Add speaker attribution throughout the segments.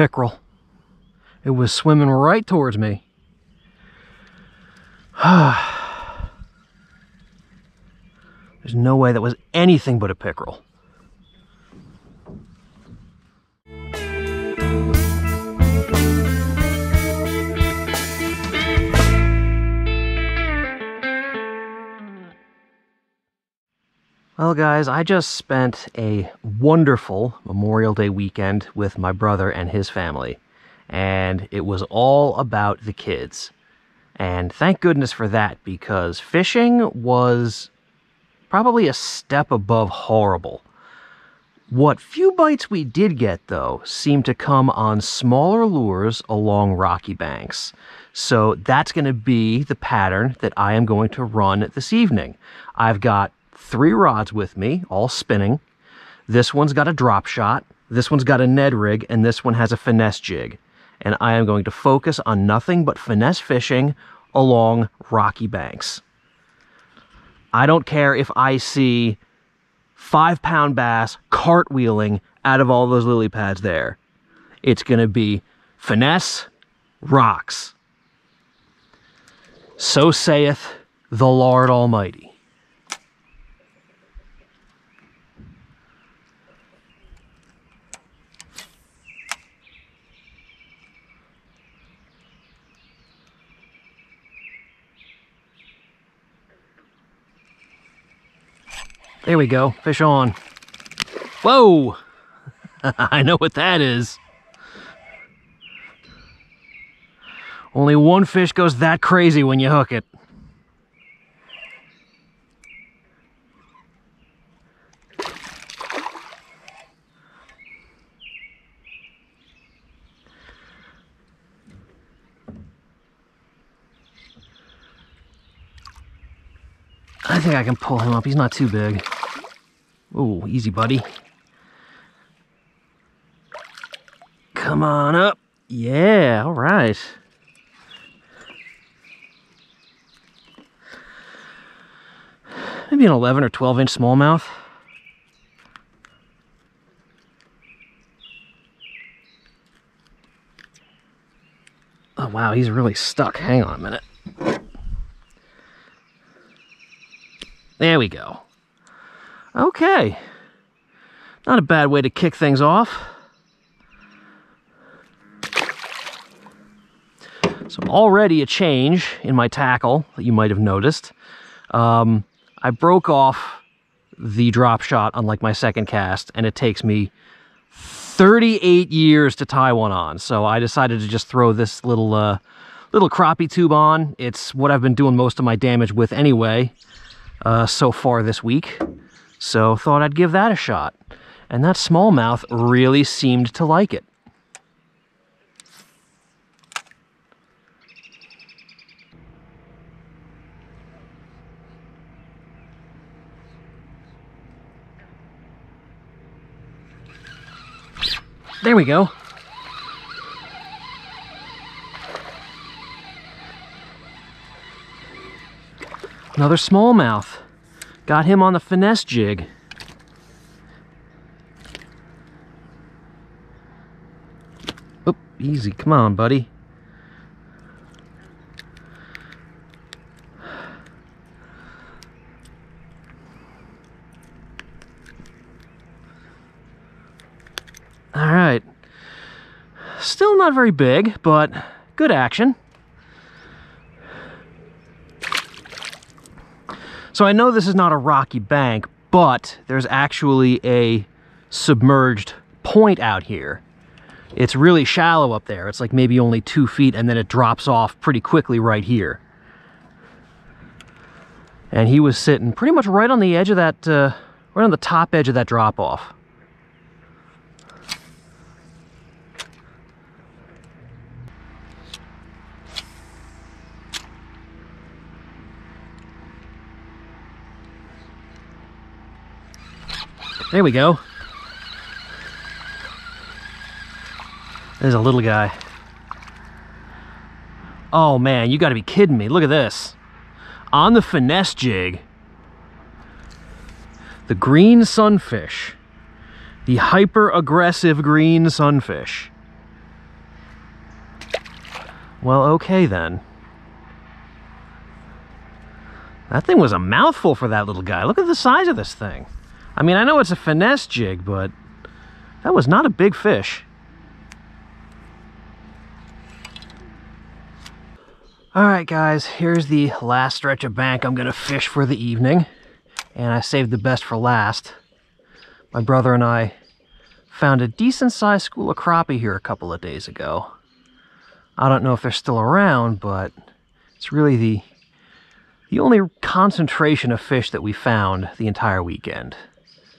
Speaker 1: pickerel. It was swimming right towards me. There's no way that was anything but a pickerel. Well, guys, I just spent a wonderful Memorial Day weekend with my brother and his family, and it was all about the kids. And thank goodness for that, because fishing was probably a step above horrible. What few bites we did get, though, seemed to come on smaller lures along rocky banks. So that's going to be the pattern that I am going to run this evening. I've got 3 rods with me, all spinning. This one's got a drop shot, this one's got a Ned rig, and this one has a finesse jig. And I am going to focus on nothing but finesse fishing along rocky banks. I don't care if I see 5-pound bass cartwheeling out of all those lily pads there. It's going to be finesse, rocks. So saith the Lord Almighty. There we go, fish on. Whoa! I know what that is. Only one fish goes that crazy when you hook it. I think I can pull him up. He's not too big. Oh, easy, buddy. Come on up. Yeah, all right. Maybe an 11 or 12-inch smallmouth. Oh, wow, he's really stuck. Hang on a minute. There we go. Okay. Not a bad way to kick things off. So already a change in my tackle that you might have noticed. I broke off the drop shot on like my second cast, and it takes me 38 years to tie one on. So I decided to just throw this little crappie tube on. It's what I've been doing most of my damage with anyway. So far this week, so thought I'd give that a shot, and that smallmouth really seemed to like it. There we go. Another smallmouth. Got him on the finesse jig. Oh, easy. Come on, buddy. All right. Still not very big, but good action. So I know this is not a rocky bank, but there's actually a submerged point out here. It's really shallow up there. It's like maybe only 2 feet, and then it drops off pretty quickly right here. And he was sitting pretty much right on the edge of that, right on the top edge of that drop off. There we go. There's a little guy. Oh man, you gotta be kidding me. Look at this. On the finesse jig, the green sunfish. The hyper-aggressive green sunfish. Well, okay then. That thing was a mouthful for that little guy. Look at the size of this thing. I mean, I know it's a finesse jig, but that was not a big fish. Alright guys, here's the last stretch of bank I'm gonna fish for the evening. And I saved the best for last. My brother and I found a decent-sized school of crappie here a couple of days ago. I don't know if they're still around, but it's really the only concentration of fish that we found the entire weekend.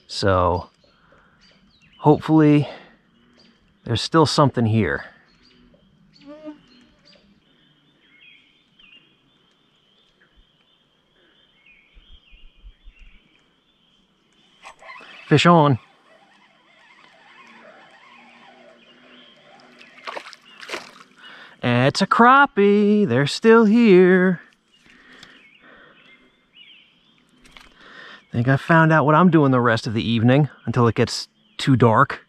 Speaker 1: So hopefully there's still something here. Fish on. It's a crappie. They're still here. I think I found out what I'm doing the rest of the evening until it gets too dark.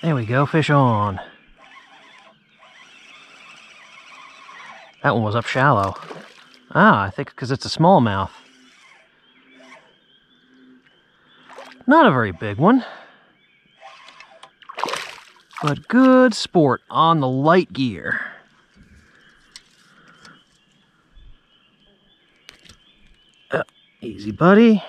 Speaker 1: There we go, fish on. That one was up shallow. Ah, I think because it's a smallmouth. Not a very big one. But good sport on the light gear. Easy, buddy.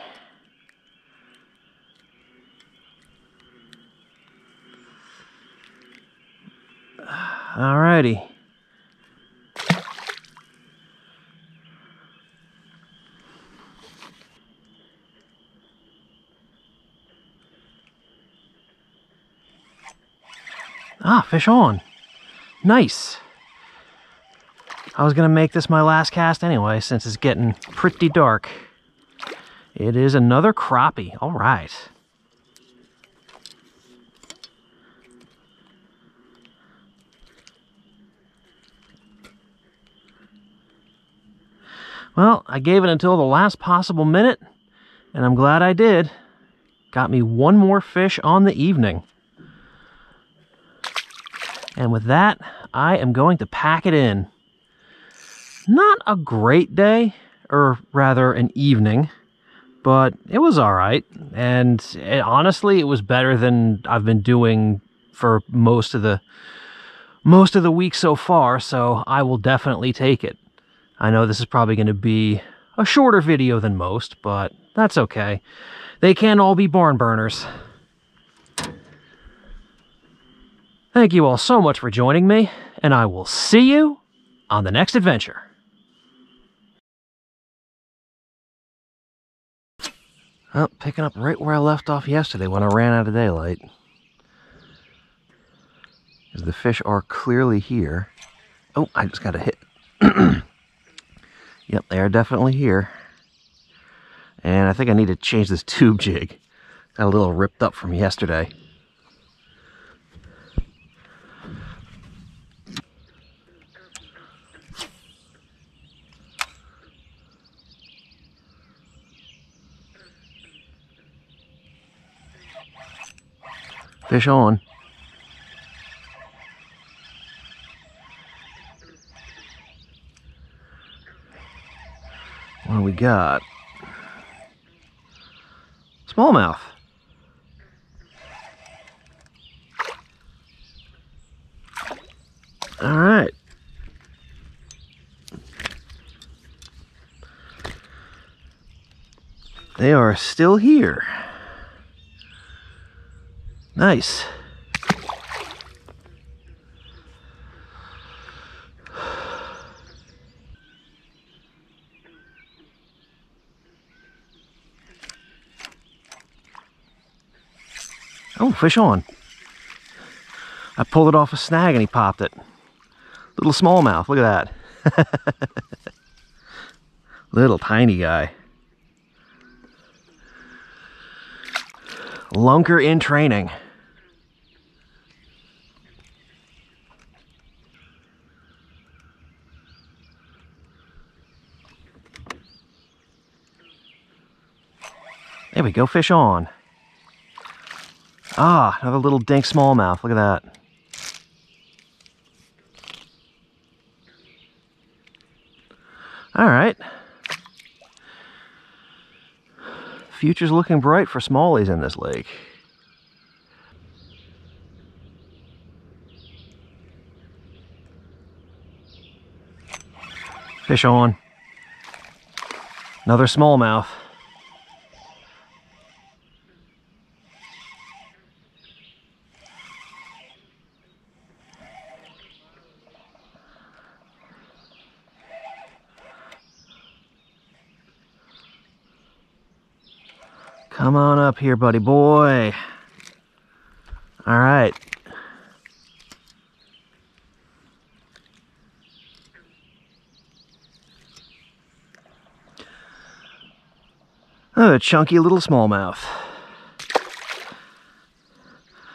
Speaker 1: Alrighty. Ah, fish on. Nice. I was gonna make this my last cast anyway, since it's getting pretty dark. It is another crappie. All right. Well, I gave it until the last possible minute, and I'm glad I did. Got me one more fish on the evening. And with that, I am going to pack it in. Not a great day, or rather an evening, but it was all right. And honestly, it was better than I've been doing for most of the week so far, so I will definitely take it. I know this is probably going to be a shorter video than most, but that's okay. They can't all be barn burners. Thank you all so much for joining me, and I will see you on the next adventure. Oh, picking up right where I left off yesterday when I ran out of daylight. Because the fish are clearly here. Oh, I just got a hit. Yep, they are definitely here. And I think I need to change this tube jig. Got a little ripped up from yesterday. Fish on. What do we got? Smallmouth. All right. They are still here. Nice. Oh, fish on. I pulled it off a snag and he popped it. Little smallmouth, look at that. Little tiny guy. Lunker in training. There we go, fish on. Ah, another little dink smallmouth. Look at that. All right. Future's looking bright for smallies in this lake. Fish on. Another smallmouth. Come on up here, buddy boy. All right. Oh, a chunky little smallmouth.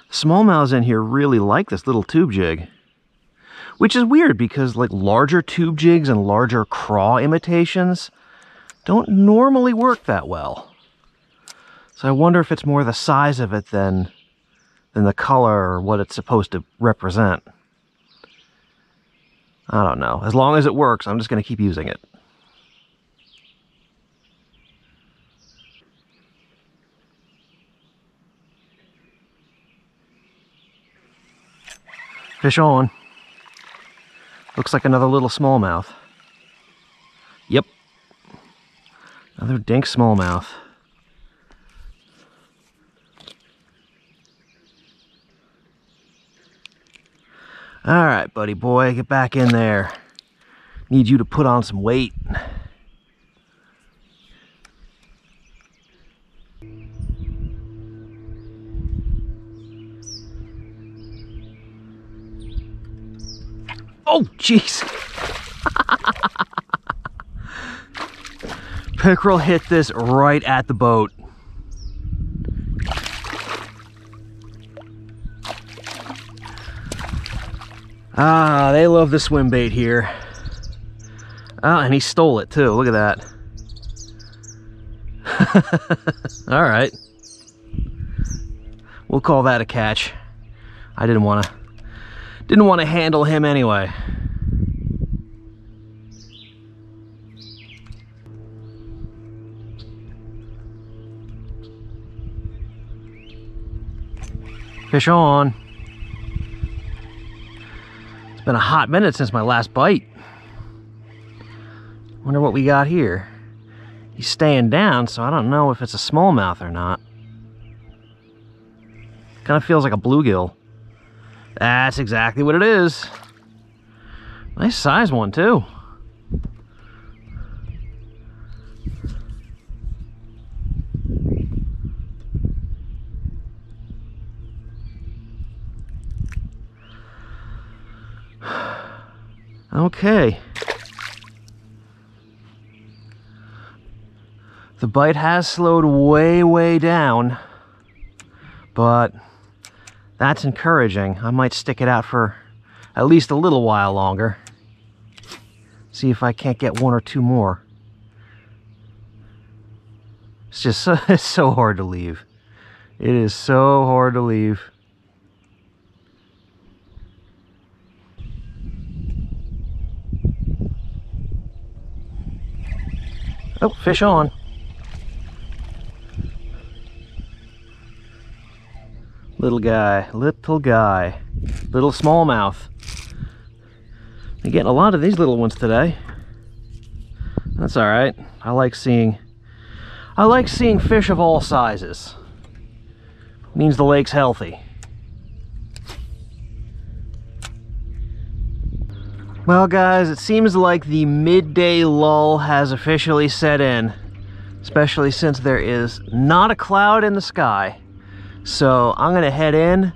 Speaker 1: Smallmouths in here really like this little tube jig, which is weird because like larger tube jigs and larger craw imitations don't normally work that well. So I wonder if it's more the size of it than the color or what it's supposed to represent. I don't know. As long as it works, I'm just going to keep using it. Fish on. Looks like another little smallmouth. Yep. Another dink smallmouth. All right, buddy boy, get back in there. Need you to put on some weight. Oh, jeez. Pickerel hit this right at the boat. Ah, they love the swim bait here. Oh, and he stole it too. Look at that. All right. We'll call that a catch. I didn't want to handle him anyway. Fish on. It's been a hot minute since my last bite. Wonder what we got here. He's staying down, so I don't know if it's a smallmouth or not. Kind of feels like a bluegill. That's exactly what it is. Nice size one too. Okay. The bite has slowed way down, but that's encouraging. I might stick it out for at least a little while longer. See if I can't get one or two more. It's just it's so hard to leave. It is so hard to leave. Oh, fish on. Little guy, little smallmouth. You're getting a lot of these little ones today. That's all right. I like seeing fish of all sizes. Means the lake's healthy. Well, guys, it seems like the midday lull has officially set in, especially since there is not a cloud in the sky. So I'm gonna head in,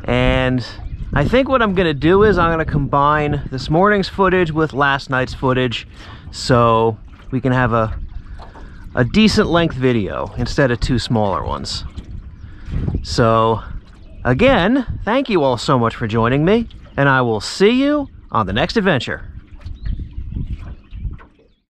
Speaker 1: and I think what I'm gonna do is I'm gonna combine this morning's footage with last night's footage so we can have a decent length video instead of two smaller ones. So again, thank you all so much for joining me, and I will see you on the next adventure.